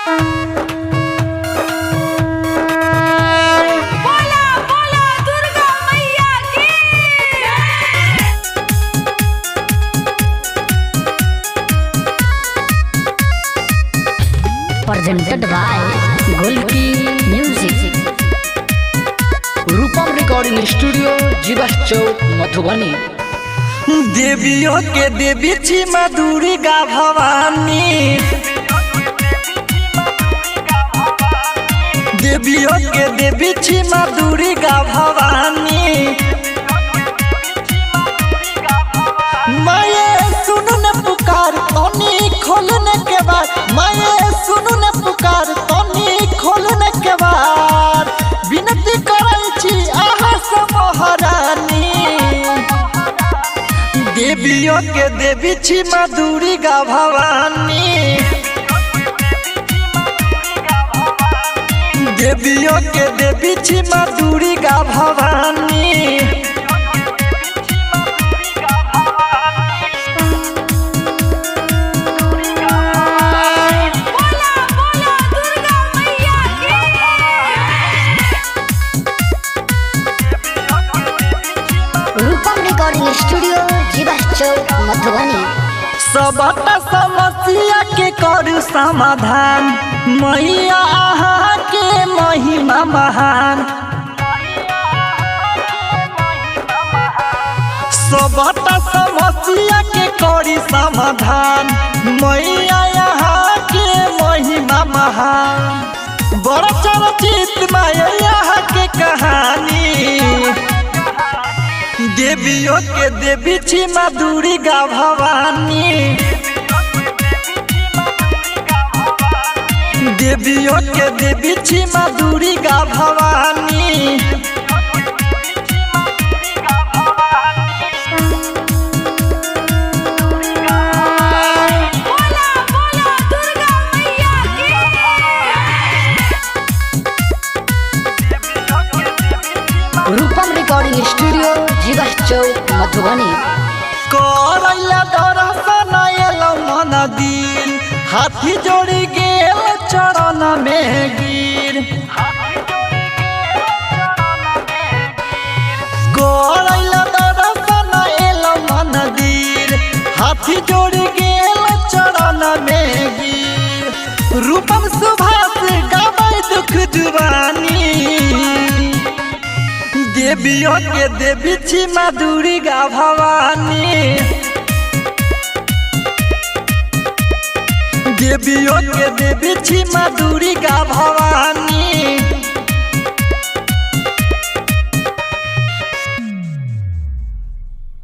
presented by Golki Music. Rupam recording studio जीवा चौक मधुबनी। देवियों के देवी छी माँ दुर्गा भवानी, देवियों के देवी छी माँ दुर्गा भवानी। माये सुनु न पुकार तोनी खोलने के बाद, माये सुनु न पुकार तोनी खोलने के बाद, विनती करै छी आहा से महारानी। देवियों के देवी छी माँ दुर्गा भवानी, देवियों के देवी छी माँ दुर्गा भवानी। रूपम रिकॉर्डिंग स्टूडियो जीवा चौक मधुबनी। सबटा समस्या के करू समाधान, मैया आहा के महिमा महान। सबटा समस्या के करी समाधान, मैया आहा के महिमा महान। बड़ा चर्चित मैया आहा के कहानी, देवियों के देवी छी माँ दुर्गा भवानी, देवियों के देवी छी माँ दुर्गा भवानी। रूपम रिकॉर्डिंग स्टूडियो जीवा चौक मधुबनी। करैला दर्शन एलौ मन दिल, हाथी जोड़ी गेल चरण में गिर। करैला दर्शन एलौ मन दिल, हाथी जोड़ी गेल चरण में गिर। रूपम सुभाष गाबै दुख जुबानी, देवियों के देवी छी माँ दुर्गा भवानी, देवियों के देवी छी माँ दुर्गा भवानी।